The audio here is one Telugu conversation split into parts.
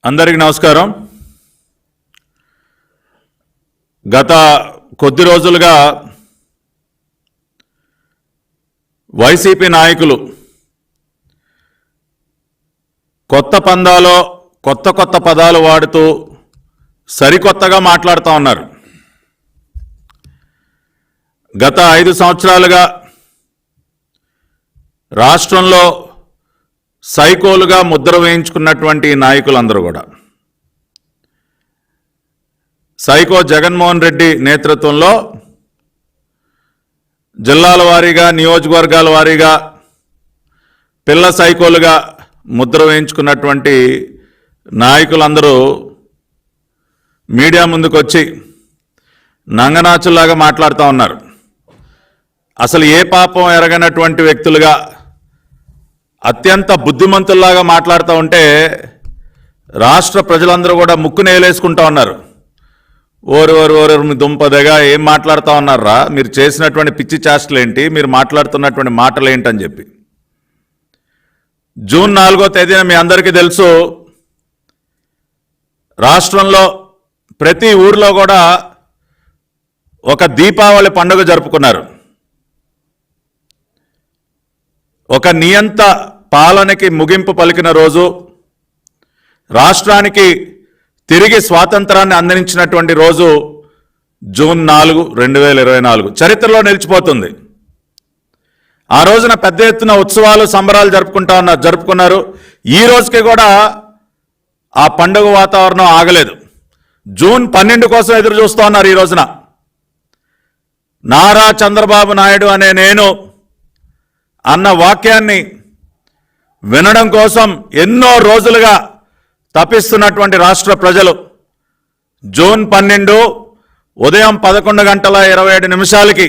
అందరికీ నమస్కారం. గత కొద్ది రోజులుగా వైసీపీ నాయకులు కొత్త పందాలో కొత్త పదాలు వాడుతూ సరికొత్తగా మాట్లాడుతూ ఉన్నారు. గత 5 సంవత్సరాలుగా రాష్ట్రంలో సైకోలుగా ముద్ర వేయించుకున్నటువంటి నాయకులందరూ కూడా సైకో జగన్మోహన్ రెడ్డి నేతృత్వంలో జిల్లాల వారీగా నియోజకవర్గాల వారీగా పిల్ల సైకోలుగా ముద్ర వేయించుకున్నటువంటి నాయకులందరూ మీడియా ముందుకు వచ్చి నంగనాచుల్లాగా మాట్లాడుతూ ఉన్నారు. అసలు ఏ పాపం ఎరగనటువంటి వ్యక్తులుగా అత్యంత బుద్ధిమంతుల్లాగా మాట్లాడుతూ ఉంటే రాష్ట్ర ప్రజలందరూ కూడా ముక్కు నేలేసుకుంటూ ఉన్నారు. ఓరు మీ దుంపదగా ఏం మాట్లాడుతూ ఉన్నారా, మీరు చేసినటువంటి పిచ్చి చేష్టలు ఏంటి, మీరు మాట్లాడుతున్నటువంటి మాటలు ఏంటని చెప్పి. జూన్ 4వ తేదీన మీ అందరికీ తెలుసు, రాష్ట్రంలో ప్రతి ఊరిలో కూడా ఒక దీపావళి పండుగ జరుపుకున్నారు. ఒక నియంత పాలనకి ముగింపు పలికిన రోజు, రాష్ట్రానికి తిరిగి స్వాతంత్రాన్ని అందించినటువంటి రోజు జూన్ 4, 2024 చరిత్రలో నిలిచిపోతుంది. ఆ రోజున పెద్ద ఎత్తున ఉత్సవాలు సంబరాలు జరుపుకున్నారు. ఈ రోజుకి కూడా ఆ పండుగ వాతావరణం ఆగలేదు. జూన్ 12 కోసం ఎదురు చూస్తూ ఉన్నారు. ఈ రోజున నారా చంద్రబాబు నాయుడు అనే నేను అన్న వాక్యాన్ని వినడం కోసం ఎన్నో రోజులుగా తపిస్తున్నటువంటి రాష్ట్ర ప్రజలు జూన్ 12 ఉదయం 11:27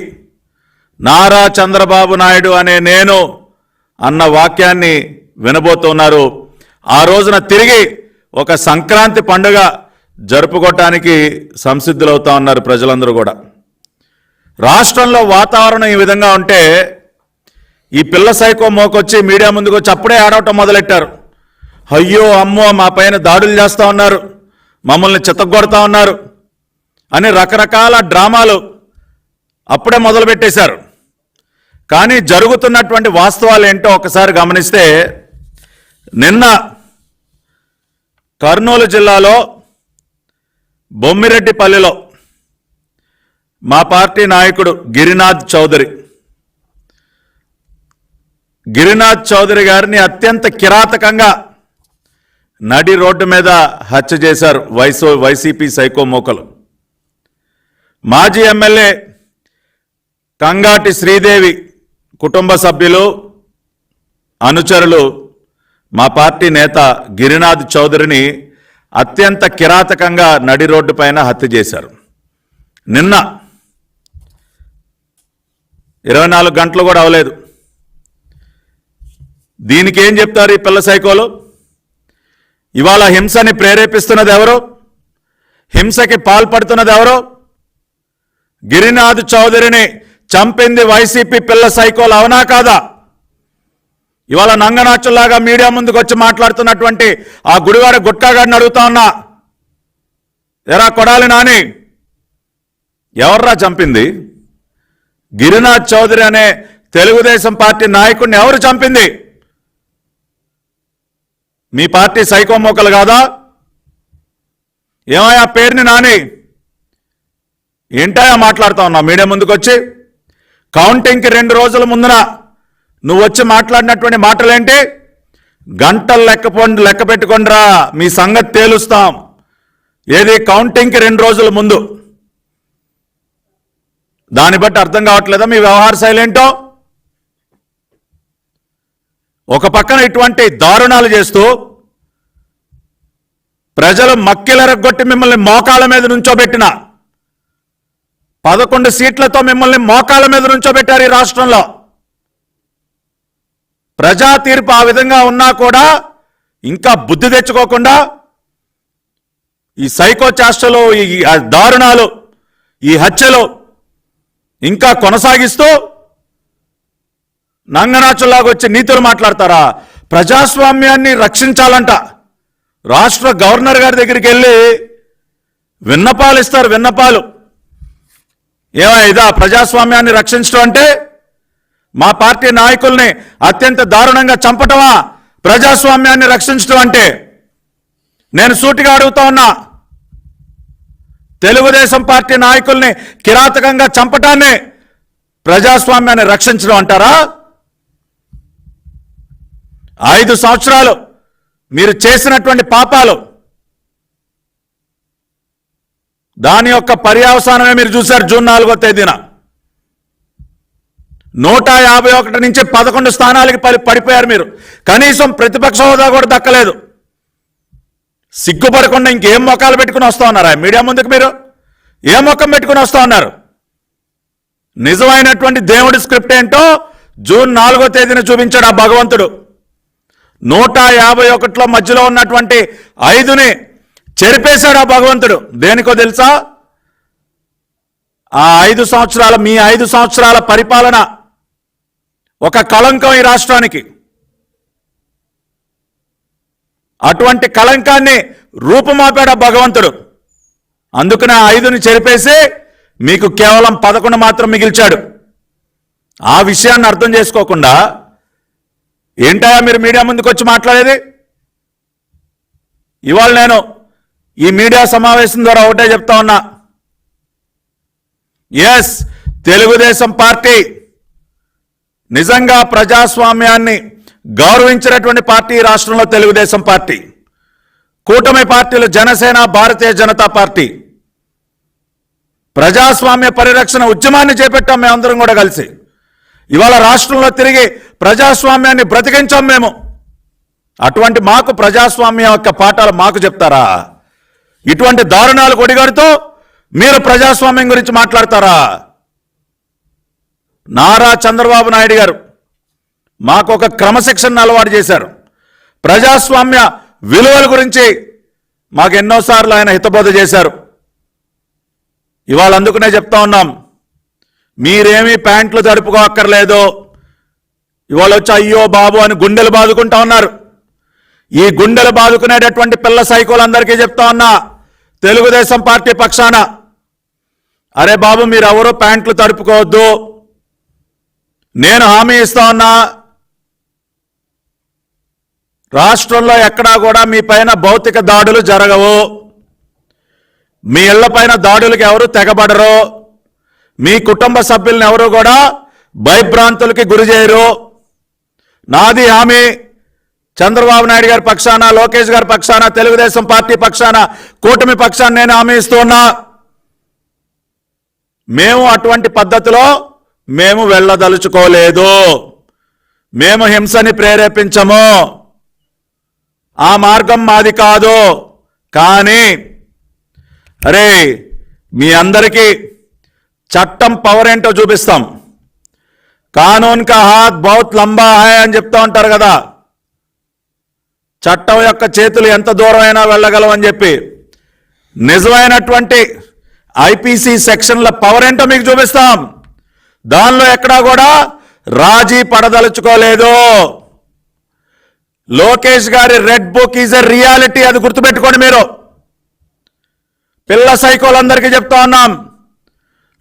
నారా చంద్రబాబు నాయుడు అనే నేను అన్న వాక్యాన్ని వినబోతున్నారు. ఆ రోజున తిరిగి ఒక సంక్రాంతి పండుగ జరుపుకోవటానికి సంసిద్ధులవుతా ఉన్నారు ప్రజలందరూ కూడా. రాష్ట్రంలో వాతావరణం ఈ విధంగా ఉంటే ఈ పిల్ల సైకో మోకొచ్చి మీడియా ముందుకు వచ్చి అప్పుడే ఆడవటం మొదలెట్టారు. అయ్యో అమ్మో మా పైన దాడులు చేస్తూ ఉన్నారు, మమ్మల్ని చితగ్గొడతా ఉన్నారు అని రకరకాల డ్రామాలు అప్పుడే మొదలుపెట్టేశారు. కానీ జరుగుతున్నటువంటి వాస్తవాలు ఏంటో ఒకసారి గమనిస్తే, నిన్న కర్నూలు జిల్లాలో బొమ్మిరెడ్డిపల్లిలో మా పార్టీ నాయకుడు గిరినాథ్ చౌదరి గారిని అత్యంత కిరాతకంగా నడి రోడ్డు మీద హత్య చేశారు వైసీపీ సైకో మోకలు. మాజీ ఎమ్మెల్యే కంగాటి శ్రీదేవి కుటుంబ సభ్యులు, అనుచరులు మా పార్టీ నేత గిరినాథ్ చౌదరిని అత్యంత కిరాతకంగా నడి రోడ్డు పైన హత్య చేశారు. నిన్న 24 గంటలు కూడా అవలేదు. దీనికి ఏం చెప్తారు ఈ పిల్ల సైకోలు? ఇవాళ హింసని ప్రేరేపిస్తున్నది ఎవరు? హింసకి పాల్పడుతున్నది ఎవరు? గిరినాథ్ చౌదరిని చంపింది వైసీపీ పిల్ల సైకోలు, అవునా కాదా? ఇవాళ నంగనాచుల్లాగా మీడియా ముందుకు వచ్చి మాట్లాడుతున్నటువంటి ఆ గుడివాడ గుట్కాగాడిని అడుగుతా ఉన్నా, ఎరా కొడాలి నాని, ఎవర్రా చంపింది? గిరినాథ్ చౌదరి అనే తెలుగుదేశం పార్టీ నాయకుడిని ఎవరు చంపింది? మీ పార్టీ సైకో మోకలు కాదా? ఏమయ్యా పేరుని నాని, ఏంటయా మాట్లాడుతా ఉన్నావు మీడియా ముందుకు వచ్చి? కౌంటింగ్కి 2 రోజుల ముందున నువ్వు వచ్చి మాట్లాడినటువంటి మాటలేంటి? గంటలు లెక్క పెట్టుకొండ్రా, మీ సంగతి తేలుస్తాం. ఏది కౌంటింగ్కి 2 రోజుల ముందు? దాన్ని బట్టి అర్థం కావట్లేదా మీ వ్యవహార శైలి ఏంటో? ఒక పక్కన ఇటువంటి దారుణాలు చేస్తూ ప్రజలు మక్కిలెరగొట్టి మిమ్మల్ని మోకాళ్ళ మీద నుంచోబెట్టిన 11 సీట్లతో మిమ్మల్ని మోకాళ్ళ మీద నుంచోబెట్టారు ఈ రాష్ట్రంలో. ప్రజా తీర్పు ఆ విధంగా ఉన్నా కూడా ఇంకా బుద్ధి తెచ్చుకోకుండా ఈ సైకో చేష్టలు, ఈ దారుణాలు, ఈ హత్యలు ఇంకా కొనసాగిస్తూ నంగనాచుల్లాగా వచ్చి నీతులు మాట్లాడతారా? ప్రజాస్వామ్యాన్ని రక్షించాలంట, రాష్ట్ర గవర్నర్ గారి దగ్గరికి వెళ్ళి విన్నపాలు ఇస్తారు. విన్నపాలు ఇదా ప్రజాస్వామ్యాన్ని రక్షించడం అంటే? మా పార్టీ నాయకుల్ని అత్యంత దారుణంగా చంపటమా ప్రజాస్వామ్యాన్ని రక్షించడం అంటే? నేను సూటిగా అడుగుతా ఉన్నా, తెలుగుదేశం పార్టీ నాయకుల్ని కిరాతకంగా చంపటాన్ని ప్రజాస్వామ్యాన్ని రక్షించడం అంటారా? 5 సంవత్సరాలు మీరు చేసినటువంటి పాపాలు, దాని యొక్క పర్యవసానమే మీరు చూశారు. జూన్ 4వ తేదీన 151 నుంచి 11 స్థానాలకి పడిపోయారు మీరు. కనీసం ప్రతిపక్ష హోదా కూడా దక్కలేదు. సిగ్గుపడకుండా ఇంకేం మొక్కలు పెట్టుకుని వస్తా ఉన్నారా మీడియా ముందుకు? మీరు ఏ మొక్కం పెట్టుకుని వస్తా ఉన్నారు? నిజమైనటువంటి దేవుడి స్క్రిప్ట్ ఏంటో జూన్ 4వ తేదీన చూపించాడు ఆ భగవంతుడు. 151లో మధ్యలో ఉన్నటువంటి 5ని చెరిపేశాడు ఆ భగవంతుడు. దేనికో తెలుసా? ఆ 5 సంవత్సరాల మీ 5 సంవత్సరాల పరిపాలన ఒక కళంకం ఈ రాష్ట్రానికి. అటువంటి కళంకాన్ని రూపుమాపాడు ఆ భగవంతుడు. అందుకనే 5ని చెరిపేసి మీకు కేవలం 11 మాత్రం మిగిల్చాడు. ఆ విషయాన్ని అర్థం చేసుకోకుండా ఏంటయా మీరు మీడియా ముందుకు వచ్చి మాట్లాడేది? ఇవాళ నేను ఈ మీడియా సమావేశం ద్వారా ఒకటే చెప్తా ఉన్నా, ఎస్, తెలుగుదేశం పార్టీ నిజంగా ప్రజాస్వామ్యాన్ని గౌరవించినటువంటి పార్టీ రాష్ట్రంలో తెలుగుదేశం పార్టీ. కూటమి పార్టీలు జనసేన, భారతీయ జనతా పార్టీ ప్రజాస్వామ్య పరిరక్షణ ఉద్యమాన్ని చేపట్టాం మేమందరం కూడా కలిసి. ఇవాళ రాష్ట్రంలో తిరిగి ప్రజాస్వామ్యాన్ని బ్రతికించాం మేము. అటువంటి మాకు ప్రజాస్వామ్యం యొక్క పాఠాలు మాకు చెప్తారా? ఇటువంటి దారుణాలు కొడిగడుతూ మీరు ప్రజాస్వామ్యం గురించి మాట్లాడతారా? నారా చంద్రబాబు నాయుడు గారు మాకు ఒక క్రమశిక్షణ అలవాటు చేశారు. ప్రజాస్వామ్య విలువల గురించి మాకు ఎన్నోసార్లు ఆయన హితబోధ చేశారు. ఇవాళ అందుకనే చెప్తా ఉన్నాం, మీరేమీ ప్యాంట్లు తడుపుకోక్కర్లేదు. ఇవాళ వచ్చి అయ్యో బాబు అని గుండెలు బాదుకుంటా ఉన్నారు. ఈ గుండెలు బాదుకునేటటువంటి పిల్ల సైకోలందరికీ చెప్తా ఉన్నా తెలుగుదేశం పార్టీ పక్షాన, అరే బాబు మీరెవరూ ప్యాంట్లు తడుపుకోవద్దు. నేను హామీ ఇస్తా ఉన్నా, రాష్ట్రంలో ఎక్కడా కూడా మీ పైన భౌతిక దాడులు జరగవు. మీ ఇళ్ల పైన దాడులకు ఎవరు తెగబడరు. మీ కుటుంబ సభ్యులను ఎవరు కూడా భయభ్రాంతులకి గురి చేయరు. నాది హామీ. చంద్రబాబు నాయుడు గారి పక్షాన, లోకేష్ గారి పక్షాన, తెలుగుదేశం పార్టీ పక్షాన, కూటమి పక్షాన నేను హామీ ఇస్తున్నా. మేము అటువంటి పద్ధతిలో మేము వెళ్ళదలుచుకోలేదు. మేము హింసని ప్రేరేపించము. ఆ మార్గం మాది కాదు. కానీ అరే మీ అందరికీ చట్టం పవర్ ఏంటో చూపిస్తాం. కానూన్ కా హాత్ బహుత్ లంబా హై అని చెప్తా ఉంటారు కదా. చట్టం యొక్క చేతులు ఎంత దూరమైనా వెళ్ళగలవని చెప్పి నిజమైనటువంటి ఐపీసీ సెక్షన్ల పవర్ ఏంటో మీకు చూపిస్తాం. దానిలో ఎక్కడా కూడా రాజీ పడదలుచుకోలేదు. లోకేష్ గారి red book is a reality. అది గుర్తుపెట్టుకోండి మీరు. పిల్ల సైకోలందరికీ చెప్తా ఉన్నాం,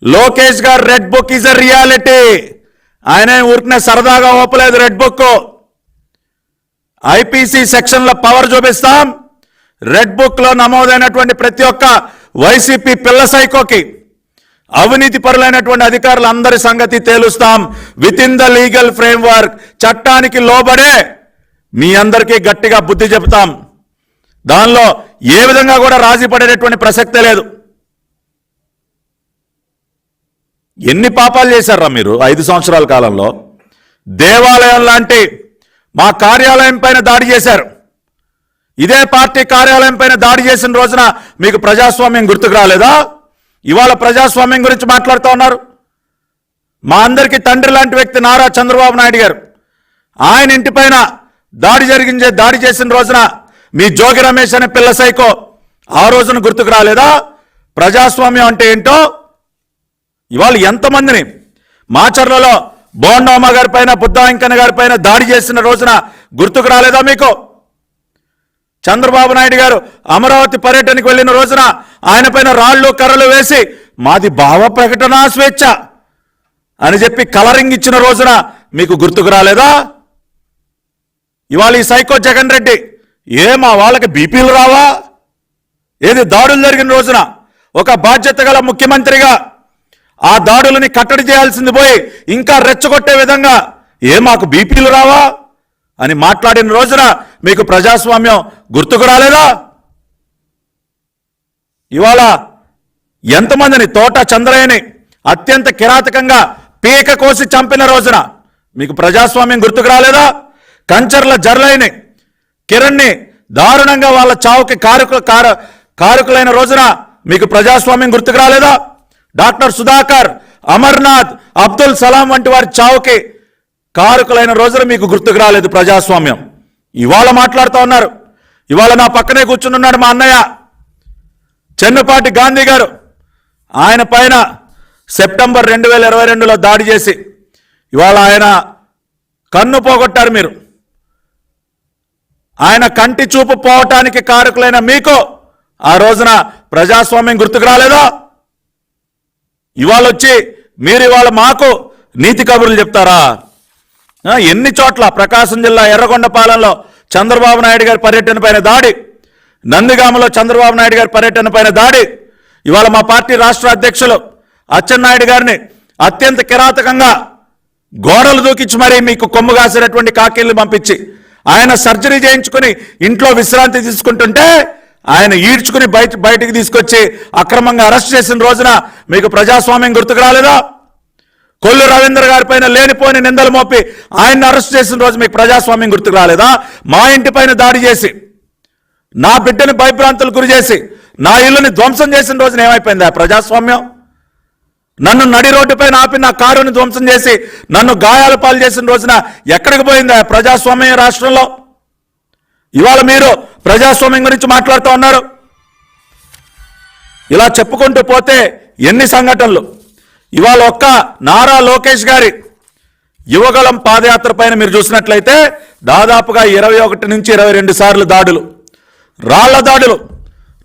లోకేష్ గారి red book is a reality. ఆయన ఊరికనే సరదాగా ఓపలేదు రెడ్ బుక్. ఐపీసీ సెక్షన్ల పవర్ చూపిస్తాం. రెడ్ బుక్ లో నమోదైనటువంటి ప్రతి ఒక్క వైసీపీ పిల్ల సైకోకి, అవినీతి పరులైనటువంటి అధికారులందరి సంగతి తేలుస్తాం. Within the legal framework, చట్టానికి లోబడే మీ అందరికీ గట్టిగా బుద్ధి చెప్తాం. దానిలో ఏ విధంగా కూడా రాజీ పడేటటువంటి ప్రసక్తే లేదు. ఎన్ని పాపాలు చేశారా మీరు 5 సంవత్సరాల కాలంలో? దేవాలయం లాంటి మా కార్యాలయం పైన దాడి చేశారు. ఇదే పార్టీ కార్యాలయం పైన దాడి చేసిన రోజున మీకు ప్రజాస్వామ్యం గుర్తుకు రాలేదా? ఇవాళ ప్రజాస్వామ్యం గురించి మాట్లాడుతూ ఉన్నారు. మా అందరికీ తండ్రి లాంటి వ్యక్తి నారా చంద్రబాబు నాయుడు గారు, ఆయన ఇంటిపైన దాడి చేసిన రోజున మీ జోగి రమేష్ అనే పిల్ల సైకో ఆ రోజున గుర్తుకు రాలేదా? ప్రజాస్వామ్యం అంటే ఏంటో ఇవాళ ఎంతమందిని మాచర్లలో బోండమ్మ గారి పైన, బుద్ధా వెంకన్న గారి పైన దాడి చేసిన రోజున గుర్తుకు రాలేదా మీకు? చంద్రబాబు నాయుడు గారు అమరావతి పర్యటనకు వెళ్ళిన రోజున ఆయన పైన రాళ్ళు కర్రలు వేసి మాది భావ ప్రకటన స్వేచ్ఛ అని చెప్పి కలరింగ్ ఇచ్చిన రోజున మీకు గుర్తుకు రాలేదా? ఇవాళ ఈ సైకో జగన్ రెడ్డి మా వాళ్ళకి బీపీలు రావా? ఏది దాడులు జరిగిన రోజున ఒక బాధ్యత గల ముఖ్యమంత్రిగా ఆ దాడులని కట్టడి చేయాల్సింది పోయి ఇంకా రెచ్చగొట్టే విధంగా మాకు బీపీలు రావా అని మాట్లాడిన రోజున మీకు ప్రజాస్వామ్యం గుర్తుకు రాలేదా? ఇవాళ ఎంతమందిని తోట చంద్రయ్యని అత్యంత కిరాతకంగా పీక కోసి చంపిన రోజున మీకు ప్రజాస్వామ్యం గుర్తుకు రాలేదా? కంచర్ల జర్లైని కిరణ్ని దారుణంగా వాళ్ళ చావుకి కారకులైన రోజున మీకు ప్రజాస్వామ్యం గుర్తుకు రాలేదా? డాక్టర్ సుధాకర్, అమర్నాథ్, అబ్దుల్ సలాం వంటి వారి చావుకి కారకులైన రోజున మీకు గుర్తుకు రాలేదు ప్రజాస్వామ్యం. ఇవాళ మాట్లాడుతూ ఉన్నారు. ఇవాళ నా పక్కనే కూర్చున్నాడు మా అన్నయ్య చెన్నుపాటి గాంధీ గారు. ఆయన పైన సెప్టెంబర్ 2022లో దాడి చేసి ఇవాళ ఆయన కన్ను పోగొట్టారు. మీరు ఆయన కంటి చూపు పోవటానికి కారకులైన మీకు ఆ రోజున ప్రజాస్వామ్యం గుర్తుకు రాలేదా? ఇవాళ వచ్చి మీరు ఇవాళ మాకు నీతి కబుర్లు చెప్తారా? ఎన్ని చోట్ల ప్రకాశం జిల్లా ఎర్రగొండపాలెంలో చంద్రబాబు నాయుడు గారి పర్యటన పైన దాడి, నందిగామలో చంద్రబాబు నాయుడు గారి పర్యటన పైన దాడి, ఇవాళ మా పార్టీ రాష్ట్ర అధ్యక్షులు అచ్చెన్నాయుడు గారిని అత్యంత కిరాతకంగా గోడలు దూకించి మరీ మీకు కొమ్ము కాసినటువంటి కాకీల్ని పంపించి ఆయన సర్జరీ చేయించుకుని ఇంట్లో విశ్రాంతి తీసుకుంటుంటే ఆయన ఈడ్చుకుని బయటికి తీసుకొచ్చి అక్రమంగా అరెస్ట్ చేసిన రోజున మీకు ప్రజాస్వామ్యం గుర్తుకు రాలేదా? కొల్లు రవీంద్ర గారి పైన లేనిపోని నిందలు మోపి ఆయన్ని అరెస్ట్ చేసిన రోజు మీకు ప్రజాస్వామ్యం గుర్తుకు రాలేదా? మా ఇంటి పైన దాడి చేసి నా బిడ్డని భయభ్రాంతులు గురి చేసి నా ఇల్లుని ధ్వంసం చేసిన రోజున ఏమైపోయింది ఆ ప్రజాస్వామ్యం? నన్ను నడి రోడ్డుపైన ఆపి నా కారుని ధ్వంసం చేసి నన్ను గాయాల పాలు చేసిన రోజున ఎక్కడికి పోయింది ఆ ప్రజాస్వామ్యం రాష్ట్రంలో? ఇవాళ మీరు ప్రజాస్వామ్యం గురించి మాట్లాడుతూ ఉన్నారు. ఇలా చెప్పుకుంటూ పోతే ఎన్ని సంఘటనలు. ఇవాళ ఒక్క నారా లోకేష్ గారి యువగలం పాదయాత్ర పైన మీరు చూసినట్లయితే దాదాపుగా 21 నుంచి 22 సార్లు దాడులు, రాళ్ల దాడులు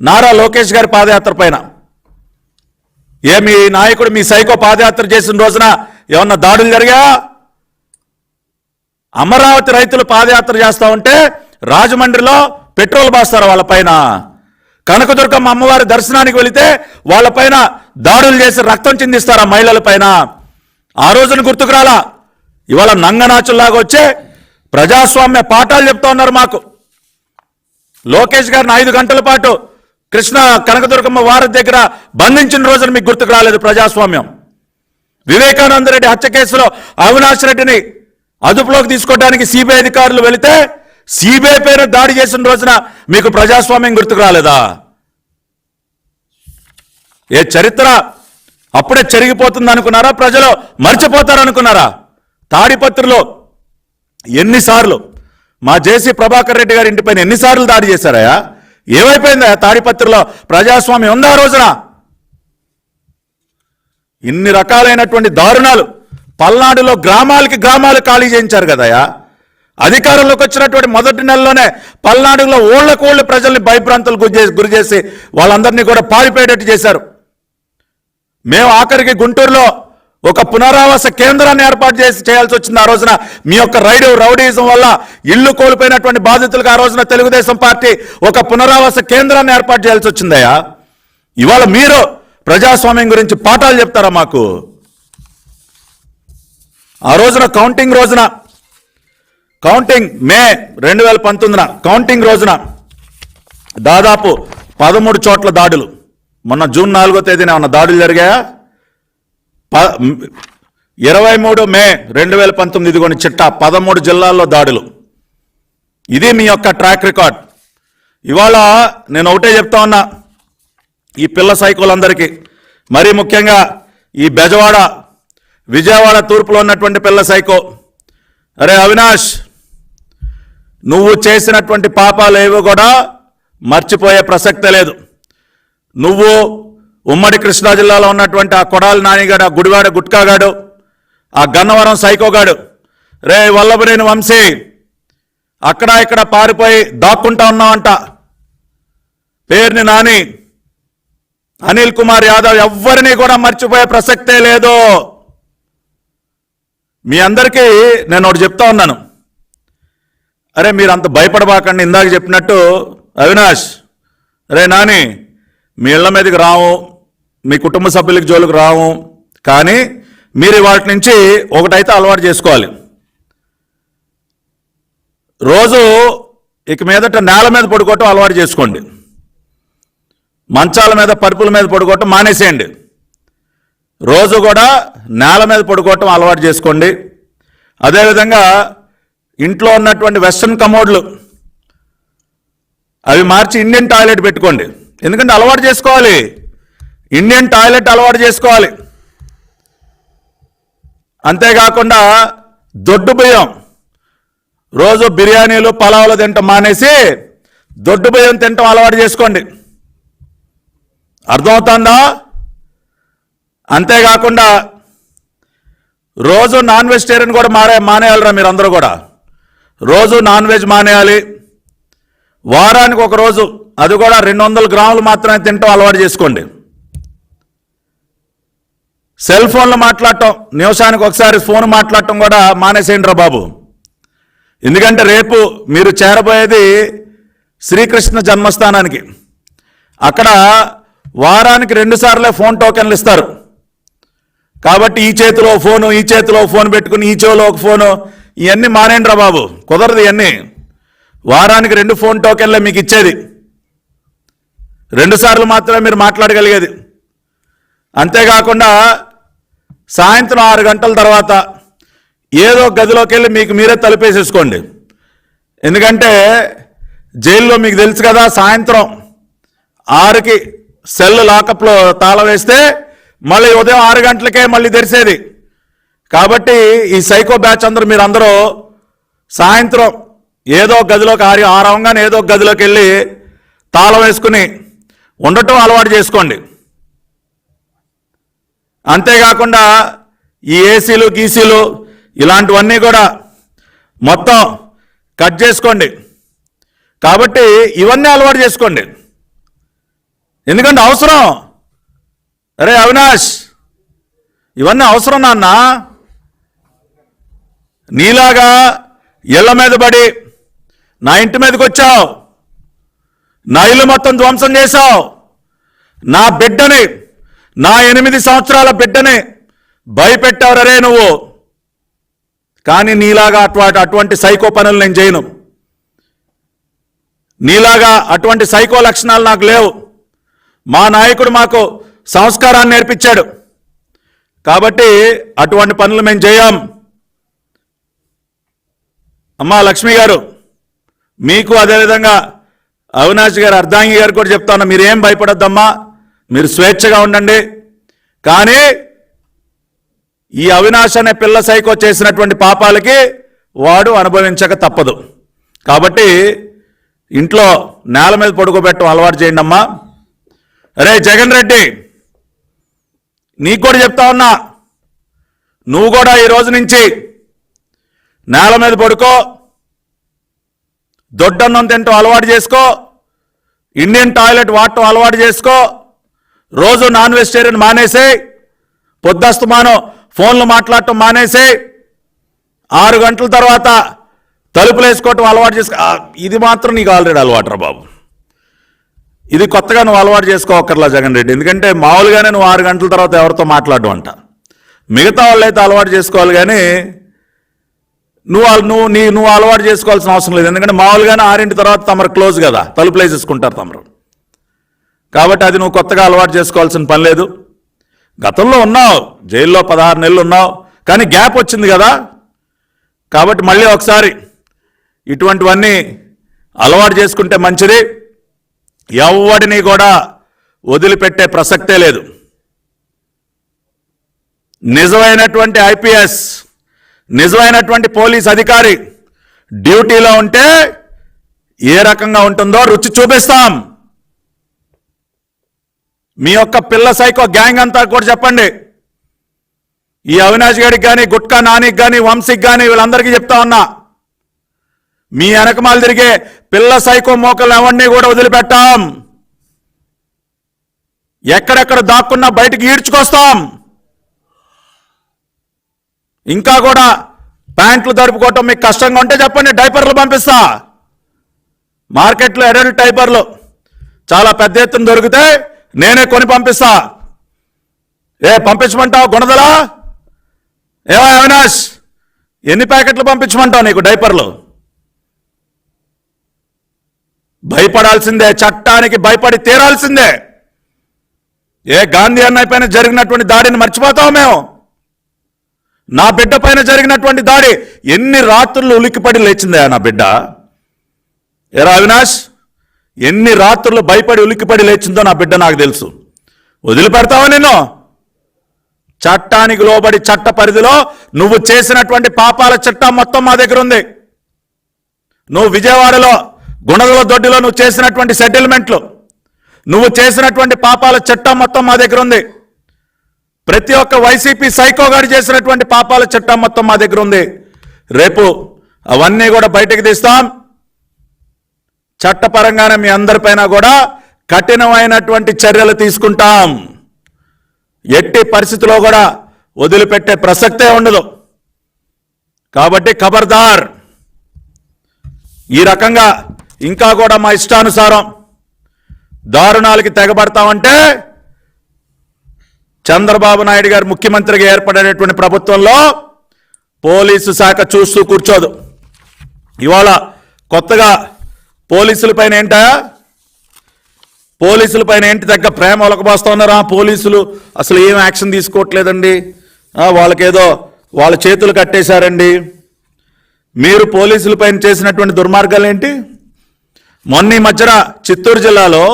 నారా లోకేష్ గారి పాదయాత్ర పైన. మీ నాయకుడు మీ సైకో పాదయాత్ర చేసిన రోజున ఏమన్నా దాడులు జరిగాయా? అమరావతి రైతులు పాదయాత్ర చేస్తా ఉంటే రాజమండ్రిలో పెట్రోల్ బాస్తారు వాళ్ళ పైన. కనకదుర్గమ్మ అమ్మవారి దర్శనానికి వెళితే వాళ్ళ పైన దాడులు చేసి రక్తం చిందిస్తారు ఆ మహిళల పైన. ఆ రోజున గుర్తుకు రాలా? ఇవాళ నంగనాచుల్లాగా వచ్చే ప్రజాస్వామ్య పాఠాలు చెప్తా ఉన్నారు మాకు. లోకేష్ గారిని 5 గంటల పాటు కృష్ణ కనకదుర్గమ్మ వారి దగ్గర బంధించిన రోజున మీకు గుర్తుకు రాలేదు ప్రజాస్వామ్యం. వివేకానంద రెడ్డి హత్య కేసులో అవినాష్ రెడ్డిని అదుపులోకి తీసుకోవడానికి సిబిఐ అధికారులు వెళితే సిబిఐ పైన దాడి చేసిన రోజున మీకు ప్రజాస్వామ్యం గుర్తుకు రాలేదా? చరిత్ర అప్పుడే చెరిగిపోతుంది అనుకున్నారా? ప్రజలు మర్చిపోతారనుకున్నారా? తాడిపత్రిలో ఎన్నిసార్లు మా జేసీ ప్రభాకర్ రెడ్డి గారి ఇంటిపైన ఎన్నిసార్లు దాడి చేశారయా? ఏమైపోయిందా తాడిపత్రిలో ప్రజాస్వామ్యం ఉందా ఆ రోజున? ఇన్ని రకాలైనటువంటి దారుణాలు. పల్నాడులో గ్రామాలు ఖాళీ చేయించారు కదయా. అధికారంలోకి వచ్చినటువంటి మొదటి నెలలోనే పల్నాడులో ఓళ్లకు ప్రజల్ని భయభ్రాంతులు గురి చేసి వాళ్ళందరినీ కూడా పారిపోయేటట్టు చేశారు. మేము ఆఖరికి గుంటూరులో ఒక పునరావాస కేంద్రాన్ని ఏర్పాటు చేయాల్సి వచ్చింది ఆ రోజున. మీ యొక్క రౌడీజం వల్ల ఇళ్లు కోల్పోయినటువంటి బాధితులకు ఆ రోజున తెలుగుదేశం పార్టీ ఒక పునరావాస కేంద్రాన్ని ఏర్పాటు చేయాల్సి వచ్చిందయ్యా. ఇవాళ మీరు ప్రజాస్వామ్యం గురించి పాఠాలు చెప్తారా మాకు? ఆ రోజున కౌంటింగ్ మే 2019 కౌంటింగ్ రోజున దాదాపు 13 చోట్ల దాడులు. మొన్న జూన్ 4వ తేదీన ఏమన్నా దాడులు జరిగాయా? 23 మే 2019 ఇదిగోని చిట్టా 13 జిల్లాల్లో దాడులు. ఇది మీ యొక్క ట్రాక్ రికార్డ్. ఇవాళ నేను ఒకటే చెప్తా ఉన్నా ఈ పిల్ల సైకోలందరికీ, మరీ ముఖ్యంగా ఈ బెజవాడ విజయవాడ తూర్పులో ఉన్నటువంటి పిల్ల సైకో, అరే అవినాష్, నువ్వు చేసినటువంటి పాపాలు ఏవో కూడా మర్చిపోయే ప్రసక్తే లేదు. నువ్వు ఉమ్మడి కృష్ణా జిల్లాలో ఉన్నటువంటి ఆ కొడాలి నానిగాడు, ఆ గుడివాడ గుట్కాగాడు, ఆ గన్నవరం సైకోగాడు, రే వల్లభనేని వంశీ, అక్కడ ఇక్కడ పారిపోయి దాక్కుంటా ఉన్నామంట. పేరుని నాని, అనిల్ కుమార్ యాదవ్ ఎవ్వరిని కూడా మర్చిపోయే ప్రసక్తే లేదు. మీ అందరికీ నేను ఒకటి చెప్తా ఉన్నాను, అరే మీరు అంత భయపడబాకండి. ఇందాక చెప్పినట్టు అవినాష్, అరే నాని, మీ ఇళ్ల మీదకి రాము, మీ కుటుంబ సభ్యులకి జోలికి రాము, కానీ మీరు వాటి నుంచి ఒకటైతే అలవాటు చేసుకోవాలి. రోజు ఇక మీదట నేల మీద పడుకోవటం అలవాటు చేసుకోండి. మంచాల మీద పరుపుల మీద పడుకోవటం మానేసేయండి. రోజు కూడా నేల మీద పడుకోవటం అలవాటు చేసుకోండి. అదేవిధంగా ఇంట్లో ఉన్నటువంటి వెస్ట్రన్ కమోడ్లు అవి మార్చి ఇండియన్ టాయిలెట్ పెట్టుకోండి. ఎందుకంటే అలవాటు చేసుకోవాలి, ఇండియన్ టాయిలెట్ అలవాటు చేసుకోవాలి. అంతేకాకుండా దొడ్డు బియ్యం, రోజు బిర్యానీలు పలావులు తినటం మానేసి దొడ్డు బియ్యం తినటం అలవాటు చేసుకోండి. అర్థమవుతుందా? అంతేకాకుండా రోజు నాన్ వెజిటేరియన్ కూడా మానేయాలరా మీరు అందరూ కూడా. రోజు నాన్ వెజ్ మానేయాలి. వారానికి ఒక రోజు, అది కూడా 200 గ్రాములు మాత్రమే తినటం అలవాటు చేసుకోండి. సెల్ ఫోన్లు మాట్లాడటం, నిమిషానికి ఒకసారి ఫోన్ మాట్లాడటం కూడా మానేసేయండి రా బాబు. ఎందుకంటే రేపు మీరు చేరబోయేది శ్రీకృష్ణ జన్మస్థానానికి. అక్కడ వారానికి 2 సార్లే ఫోన్ టోకెన్లు ఇస్తారు. కాబట్టి ఈ చేతిలో ఫోను, ఈ చేతిలో ఫోన్ పెట్టుకుని ఈ చెవిలో ఒక ఫోను, ఇవన్నీ మానేయండి రా బాబు. కుదరదు ఇవన్నీ. వారానికి 2 ఫోన్ టోకెన్లే మీకు ఇచ్చేది. 2 సార్లు మాత్రమే మీరు మాట్లాడగలిగేది. అంతేకాకుండా సాయంత్రం 6 గంటల తర్వాత ఏదో గదిలోకి వెళ్ళి మీకు మీరే తలుపేసేసుకోండి. ఎందుకంటే జైల్లో మీకు తెలుసు కదా, సాయంత్రం 6కి సెల్ లాకప్లో తాళం వేస్తే మళ్ళీ ఉదయం 6 గంటలకే మళ్ళీ తెరిసేది. కాబట్టి ఈ సైకో బ్యాచ్ మీరందరూ సాయంత్రం ఏదో గదిలోకి 6 అవగానే ఏదో గదిలోకి వెళ్ళి తాళం వేసుకుని ఉండటం అలవాటు చేసుకోండి. అంతేకాకుండా ఈ ఏసీలు గీసీలు ఇలాంటివన్నీ కూడా మొత్తం కట్ చేసుకోండి. కాబట్టి ఇవన్నీ అలవాటు చేసుకోండి, ఎందుకంటే అవసరం. అరే అవినాష్, ఇవన్నీ అవసరం నాన్న. నీలాగా ఇళ్ల మీద పడి నా ఇంటి మీదకి వచ్చావు, నా ఇల్లు మొత్తం ధ్వంసం చేశావు, నా బిడ్డని, నా 8 సంవత్సరాల బిడ్డని భయపెట్టావురే నువ్వు. కానీ నీలాగా అటువంటి సైకో పనులు నేను చేయను. నీలాగా అటువంటి సైకో లక్షణాలు నాకు లేవు. మా నాయకుడు మాకు సంస్కారాన్ని నేర్పించాడు. కాబట్టి అటువంటి పనులు మేము చేయం. అమ్మా లక్ష్మి గారు, మీకు అదేవిధంగా అవినాష్ గారు, అర్ధాంగి గారు కూడా చెప్తా ఉన్నా, మీరేం భయపడొద్దమ్మా, మీరు స్వేచ్ఛగా ఉండండి. కానీ ఈ అవినాష్ అనే పిల్ల సైకో చేసినటువంటి పాపాలకి వాడు అనుభవించక తప్పదు. కాబట్టి ఇంట్లో నేల మీద పడుకోబెట్టడం అలవాటు చేయండి అమ్మా. అరే జగన్ రెడ్డి, నీకు కూడా చెప్తా ఉన్నా, నువ్వు కూడా ఈ రోజు నుంచి నేల మీద పడుకో, దొడ్డన్నం తింటూ అలవాటు చేసుకో, ఇండియన్ టాయిలెట్ వాడటం అలవాటు చేసుకో, రోజు నాన్ వెజిటేరియన్ మానేసే, పొద్దస్తమానం ఫోన్లు మాట్లాడటం మానేసే, 6 గంటల తర్వాత తలుపులు వేసుకోవటం అలవాటు చేసుకో. ఇది మాత్రం నీకు ఆల్రెడీ అలవాటు రా బాబు. ఇది కొత్తగా నువ్వు అలవాటు చేసుకోవక్కర్లా జగన్ రెడ్డి. ఎందుకంటే మామూలుగానే నువ్వు 6 గంటల తర్వాత ఎవరితో మాట్లాడడం అంట. మిగతా వాళ్ళైతే అలవాటు చేసుకోవాలి, కానీ నువ్వు అలవాటు చేసుకోవాల్సిన అవసరం లేదు. ఎందుకంటే మామూలుగానే 6 తర్వాత తమరు క్లోజ్ కదా, తలుపులు వేసేసుకుంటారు తమరు. కాబట్టి అది నువ్వు కొత్తగా అలవాటు చేసుకోవాల్సిన పని లేదు. గతంలో ఉన్నావు, జైల్లో 16 నెలలు ఉన్నావు, కానీ గ్యాప్ వచ్చింది కదా. కాబట్టి మళ్ళీ ఒకసారి ఇటువంటివన్నీ అలవాటు చేసుకుంటే మంచిది. ఎవడిని కూడా వదిలిపెట్టే ప్రసక్తే లేదు. నిజమైనటువంటి ఐపీఎస్, నిజమైనటువంటి పోలీస్ అధికారి డ్యూటీలో ఉంటే ఏ రకంగా ఉంటుందో రుచి చూపిస్తాం. మీ యొక్క పిల్ల సైకో గ్యాంగ్ అంతా కూడా చెప్పండి. ఈ అవినాష్ గారికి కానీ, గుట్కా నానికి కానీ, వంశీకి కానీ, వీళ్ళందరికీ చెప్తా ఉన్నా, మీ వెనకమాలు తిరిగే పిల్ల సైకో మోకలు అవన్నీ కూడా వదిలిపెట్టాం. ఎక్కడెక్కడ దాక్కున్నా బయటికి ఈడ్చుకొస్తాం. ఇంకా కూడా ప్యాంట్లు దడుపుకోవటం మీకు కష్టంగా ఉంటే చెప్పండి, డైపర్లు పంపిస్తా. మార్కెట్లో అడల్ట్ డైపర్లు చాలా పెద్ద ఎత్తున దొరికితే నేనే కొని పంపిస్తా. పంపించమంటావు గుణదలా? ఏమో అవినాష్, ఎన్ని ప్యాకెట్లు పంపించమంటావు నీకు డైపర్లు? భయపడాల్సిందే, చట్టానికి భయపడి తీరాల్సిందే. గాంధీ అన్నయ్య పైన జరిగినటువంటి దాడిని మర్చిపోతాం మేము? నా బిడ్డ పైన జరిగినటువంటి దాడి ఎన్ని రాత్రులు ఉలిక్కిపడి లేచిందా నా బిడ్డ? ఏరా అవినాష్, ఎన్ని రాత్రులు భయపడి ఉలిక్కిపడి లేచిందో నా బిడ్డ నాకు తెలుసు. వదిలిపెడతావా నిన్ను? చట్టానికి లోబడి చట్ట పరిధిలో నువ్వు చేసినటువంటి పాపాల చట్టం మొత్తం మా దగ్గర ఉంది. నువ్వు విజయవాడలో గుణదల దొడ్డిలో నువ్వు చేసినటువంటి సెటిల్మెంట్లు, నువ్వు చేసినటువంటి పాపాల చట్టం మొత్తం మా దగ్గర ఉంది. ప్రతి ఒక్క వైసీపీ సైకోగాడి చేసినటువంటి పాపాల చట్టం మొత్తం మా దగ్గర ఉంది. రేపు అవన్నీ కూడా బయటకు తీస్తాం. చట్టపరంగానే మీ అందరిపైన కూడా కఠినమైనటువంటి చర్యలు తీసుకుంటాం. ఎట్టి పరిస్థితిలో కూడా వదిలిపెట్టే ప్రసక్తే ఉండదు. కాబట్టి ఖబర్దార్. ఈ రకంగా ఇంకా కూడా మా ఇష్టానుసారం దారుణాలకి తెగబడతామంటే చంద్రబాబు నాయుడు గారు ముఖ్యమంత్రిగా ఏర్పడేటువంటి ప్రభుత్వంలో పోలీసు శాఖ చూస్తూ కూర్చోదు. ఇవాళ కొత్తగా పోలీసులపైన ఏంటి దగ్గర ప్రేమ ఒలకబోస్తా ఉన్నారా? పోలీసులు అసలు ఏం యాక్షన్ తీసుకోవట్లేదండి, వాళ్ళకేదో వాళ్ళ చేతులు కట్టేశారండి. మీరు పోలీసులపైన చేసినటువంటి దుర్మార్గాలు ఏంటి? మొన్న ఈ మధ్యన చిత్తూరు జిల్లాలో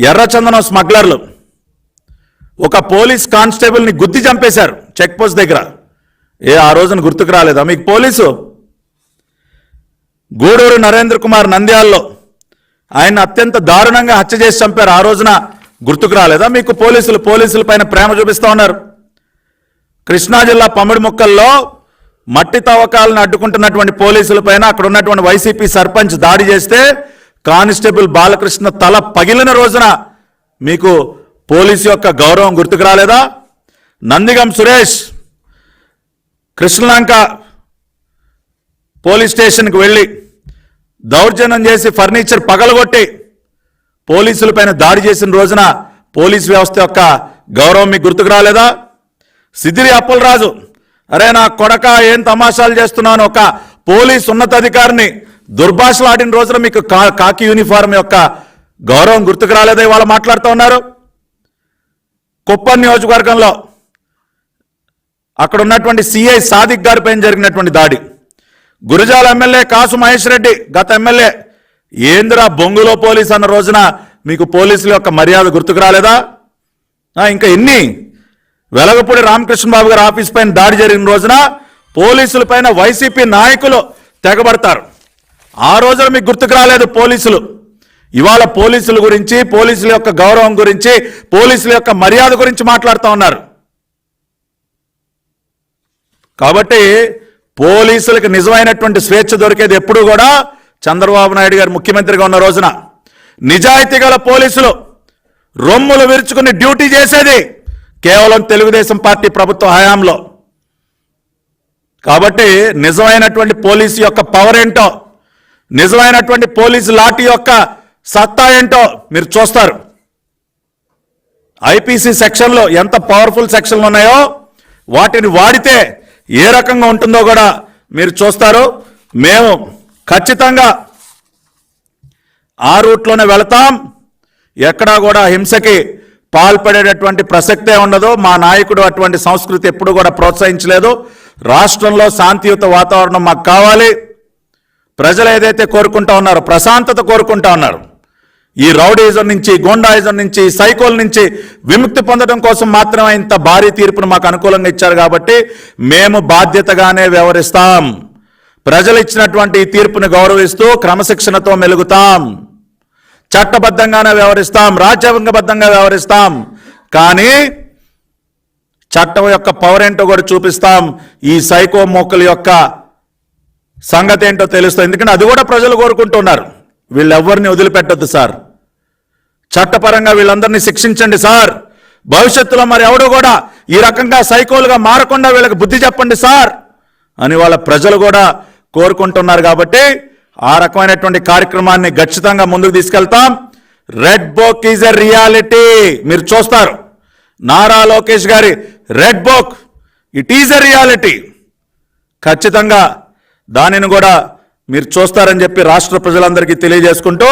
ఎర్రచందనం స్మగ్లర్లు ఒక పోలీస్ కానిస్టేబుల్ని గుద్ది చంపేశారు చెక్ పోస్ట్ దగ్గర. ఆ రోజున గుర్తుకు రాలేదా మీకు? పోలీసు గూడూరు నరేంద్ర కుమార్ నంద్యాలలో ఆయన అత్యంత దారుణంగా హత్య చేసి చంపారు. ఆ రోజున గుర్తుకు రాలేదా మీకు? పోలీసుల పైన ప్రేమ చూపిస్తూ ఉన్నారు. కృష్ణా జిల్లా పమిడి ముక్కల్లో మట్టి తవ్వకాలను అడ్డుకుంటున్నటువంటి పోలీసుల పైన అక్కడ ఉన్నటువంటి వైసీపీ సర్పంచ్ దాడి చేస్తే కానిస్టేబుల్ బాలకృష్ణ తల పగిలిన రోజున మీకు పోలీసు యొక్క గౌరవం గుర్తుకు రాలేదా? నందిగం సురేష్ కృష్ణలంక పోలీస్ స్టేషన్కి వెళ్ళి దౌర్జన్యం చేసి ఫర్నిచర్ పగలగొట్టి పోలీసులపైన దాడి చేసిన రోజున పోలీసు వ్యవస్థ యొక్క గౌరవం మీకు గుర్తుకు రాలేదా? సిదిరి అప్పలరాజు, అరే నా కొడక ఏం తమాషాలు చేస్తున్నాను, ఒక పోలీస్ ఉన్నతాధికారిని దుర్భాషలాడిన రోజున మీకు కాకి యూనిఫారం యొక్క గౌరవం గుర్తుకు రాలేదా? ఇవాళ మాట్లాడుతూ ఉన్నారు. కుప్పం నియోజకవర్గంలో అక్కడ ఉన్నటువంటి సిఐ సాదిక్ గారి పైన జరిగినటువంటి దాడి, గురజాల ఎమ్మెల్యే కాసు మహేష్ రెడ్డి గత ఎమ్మెల్యే ఏందిరా బొంగులో పోలీస్ అన్న రోజున మీకు పోలీసుల యొక్క మర్యాద గుర్తుకు రాలేదా? ఇంకా ఎన్ని? వెలగపూడి రామకృష్ణ బాబు గారి ఆఫీస్ పైన దాడి జరిగిన రోజున పోలీసుల పైన వైసీపీ నాయకులు తెగబడతారు. ఆ రోజున మీకు గుర్తుకు రాలేదు పోలీసులు. ఇవాళ పోలీసుల గురించి, పోలీసుల యొక్క గౌరవం గురించి, పోలీసుల యొక్క మర్యాద గురించి మాట్లాడుతూ ఉన్నారు. కాబట్టి పోలీసులకు నిజమైనటువంటి స్వేచ్ఛ దొరికేది ఎప్పుడు కూడా చంద్రబాబు నాయుడు గారు ముఖ్యమంత్రిగా ఉన్న రోజున. నిజాయితీ గల పోలీసులు రొమ్ములు విరుచుకుని డ్యూటీ చేసేది కేవలం తెలుగుదేశం పార్టీ ప్రభుత్వ హయాంలో. కాబట్టి నిజమైనటువంటి పోలీసు యొక్క పవర్ ఏంటో, నిజమైనటువంటి పోలీసు లాఠీ యొక్క సత్తా ఏంటో మీరు చూస్తారు. ఐపీసీ సెక్షన్లో ఎంత పవర్ఫుల్ సెక్షన్లు ఉన్నాయో వాటిని వాడితే ఏ రకంగా ఉంటుందో కూడా మీరు చూస్తారు. మేము ఖచ్చితంగా ఆ రూట్లోనే వెళతాం. ఎక్కడా కూడా హింసకి పాల్పడేటటువంటి ప్రసక్తే ఉండదు. మా నాయకుడు అటువంటి సంస్కృతి ఎప్పుడు కూడా ప్రోత్సహించలేదు. రాష్ట్రంలో శాంతియుత వాతావరణం మాకు కావాలి. ప్రజలు ఏదైతే కోరుకుంటా ఉన్నారో, ప్రశాంతత కోరుకుంటా ఉన్నారు. ఈ రౌడీజం నుంచి, గోండాయిజం నుంచి, సైకోల నుంచి విముక్తి పొందడం కోసం మాత్రమే ఇంత భారీ తీర్పును మాకు అనుకూలంగా ఇచ్చారు. కాబట్టి మేము బాధ్యతగానే వ్యవహరిస్తాం. ప్రజలు ఇచ్చినటువంటి ఈ తీర్పును గౌరవిస్తూ క్రమశిక్షణతో మెలుగుతాం. చట్టబద్ధంగానే వ్యవహరిస్తాం, రాజ్యాంగబద్ధంగా వ్యవహరిస్తాం. కానీ చట్టం యొక్క పవర్ ఏంటో కూడా చూపిస్తాం. ఈ సైకో మోకల యొక్క సంగతి ఏంటో తెలుస్తుంది. ఎందుకంటే అది కూడా ప్రజలు కోరుకుంటున్నారు. వీళ్ళెవ్వరిని వదిలిపెట్టద్దు సార్, చట్టపరంగా వీళ్ళందరినీ శిక్షించండి సార్. భవిష్యత్తులో మరి ఎవడు కూడా ఈ రకంగా సైకోలుగా మారకుండా వీళ్ళకి బుద్ధి చెప్పండి సార్ అని వాళ్ళ ప్రజలు కూడా కోరుకుంటున్నారు. కాబట్టి ఆ రకమైనటువంటి కార్యక్రమాన్ని ఖచ్చితంగా ముందుకు తీసుకెళ్తాం. Red book is a reality. మీరు చూస్తారు నారా లోకేష్ గారి red book, it is a reality. ఖచ్చితంగా దానిని కూడా మీరు చూస్తారని చెప్పి రాష్ట్ర ప్రజలందరికీ తెలియజేసుకుంటూ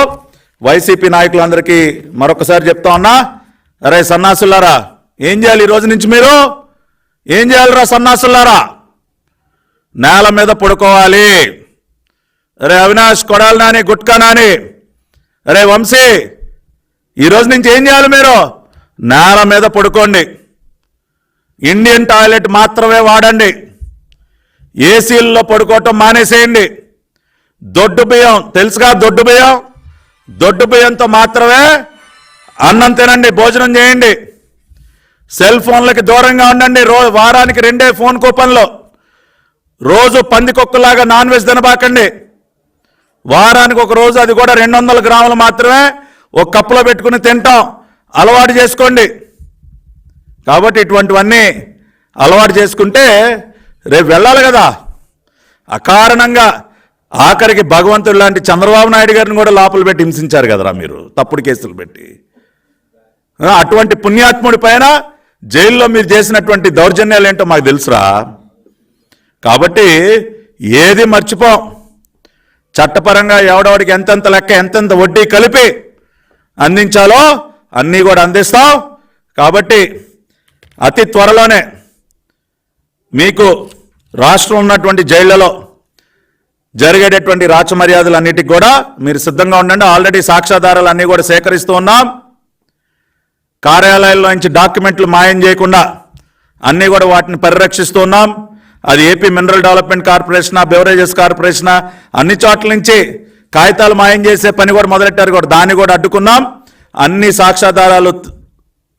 వైసీపీ నాయకులందరికీ మరొకసారి చెప్తా ఉన్నా, అరే సన్నాసులారా ఏం చేయాలి? ఈ రోజు నుంచి మీరు ఏం చేయాలిరా సన్నాసులారా? నేల మీద పడుకోవాలి. అరే అవినాష్, కొడాలి నాని, గుట్కా నాని, అరే వంశీ, ఈ రోజు నుంచి ఏం చేయాలి? మీరు నేల మీద పడుకోండి. ఇండియన్ టాయిలెట్ మాత్రమే వాడండి. ఏసీల్లో పడుకోవటం మానేసేయండి. దొడ్డు బియ్యం తెలుసుగా, దొడ్డు బియ్యం, దొడ్డు బియ్యంతో మాత్రమే అన్నం తినండి, భోజనం చేయండి. సెల్ ఫోన్లకి దూరంగా ఉండండి. వారానికి 2 ఫోన్ కూపన్లు. రోజు పందికొక్కులాగా నాన్ వెజ్ తినబాకండి. వారానికి ఒక రోజు, అది కూడా 200 గ్రాములు మాత్రమే ఒక కప్పులో పెట్టుకుని తింటాం అలవాటు చేసుకోండి. కాబట్టి ఇటువంటివన్నీ అలవాటు చేసుకుంటే రేపు వెళ్ళాలి కదా. అకారణంగా ఆఖరికి భగవంతుడు లాంటి చంద్రబాబు నాయుడు గారిని కూడా లోపల పెట్టి హింసించారు కదరా మీరు, తప్పుడు కేసులు పెట్టి. అటువంటి పుణ్యాత్ముడి పైన జైల్లో మీరు చేసినటువంటి దౌర్జన్యాలు ఏంటో మాకు తెలుసురా. కాబట్టి ఏది మర్చిపోం. చట్టపరంగా ఎవడెవడికి ఎంతెంత లెక్క, ఎంతెంత వడ్డీ కలిపి అందించాలో అన్నీ కూడా అందిస్తాం. కాబట్టి అతి త్వరలోనే మీకు రాష్ట్రం ఉన్నటువంటి జైళ్లలో జరిగేటటువంటి రాచమర్యాదలన్నిటికి కూడా మీరు సిద్ధంగా ఉండండి. ఆల్రెడీ సాక్ష్యాధారాలు అన్నీ కూడా సేకరిస్తూ ఉన్నాం. కార్యాలయాల్లో నుంచి డాక్యుమెంట్లు మాయం చేయకుండా అన్నీ కూడా వాటిని పరిరక్షిస్తూ ఉన్నాం. అది ఏపీ మినరల్ డెవలప్మెంట్ కార్పొరేషనా, బెవరేజెస్ కార్పొరేషనా, అన్ని చోట్ల నుంచి కాగితాలు మాయం చేసే పని కూడా మొదలెట్టారు. కూడా దాన్ని కూడా అడ్డుకున్నాం. అన్ని సాక్ష్యాధారాలు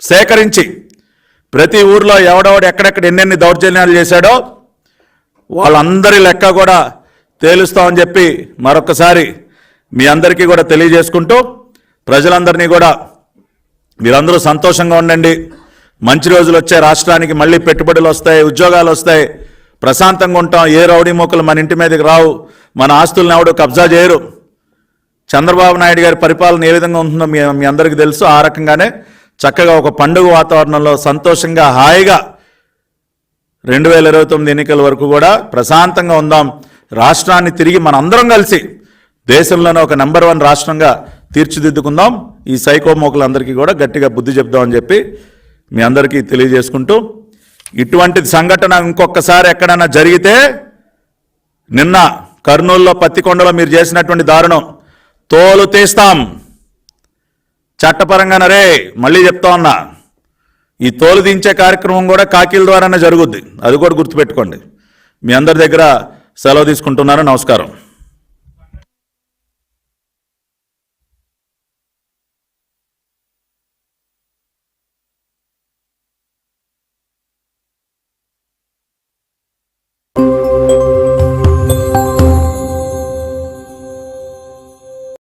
సేకరించి ప్రతి ఊర్లో ఎవడెవడు ఎక్కడెక్కడ ఎన్నెన్ని దౌర్జన్యాలు చేశాడో వాళ్ళందరి లెక్క కూడా తేలుస్తామని చెప్పి మరొకసారి మీ అందరికీ కూడా తెలియజేసుకుంటూ, ప్రజలందరినీ కూడా మీరందరూ సంతోషంగా ఉండండి. మంచి రోజులు వచ్చే రాష్ట్రానికి, మళ్ళీ పెట్టుబడులు వస్తాయి, ఉద్యోగాలు వస్తాయి, ప్రశాంతంగా ఉంటాం. ఏ రౌడీ మూకలు మన ఇంటి మీదకి రావు, మన ఆస్తులను ఎవడు కబ్జా చేయరు. చంద్రబాబు నాయుడు గారి పరిపాలన ఏ విధంగా ఉంటుందో మీ అందరికీ తెలుసు. ఆ రకంగానే చక్కగా ఒక పండుగ వాతావరణంలో సంతోషంగా హాయిగా 2029 ఎన్నికల వరకు కూడా ప్రశాంతంగా ఉందాం. రాష్ట్రాన్ని తిరిగి మన అందరం కలిసి దేశంలోనే ఒక నెంబర్ 1 రాష్ట్రంగా తీర్చిదిద్దుకుందాం. ఈ సైకో మోకులందరికీ కూడా గట్టిగా బుద్ధి చెప్దామని చెప్పి మీ అందరికీ తెలియజేసుకుంటూ, ఇటువంటి సంఘటన ఇంకొకసారి ఎక్కడైనా జరిగితే, నిన్న కర్నూలులో పత్తికొండలో మీరు చేసినటువంటి దారుణం తోలు తీస్తాం చట్టపరంగానరే. మళ్ళీ చెప్తా ఉన్నా, ఈ తోలు దించే కార్యక్రమం కూడా కాకీల ద్వారానే జరుగుద్ది. అది కూడా గుర్తుపెట్టుకోండి. మీ అందరి దగ్గర సెలవు తీసుకుంటున్నాను. నమస్కారం.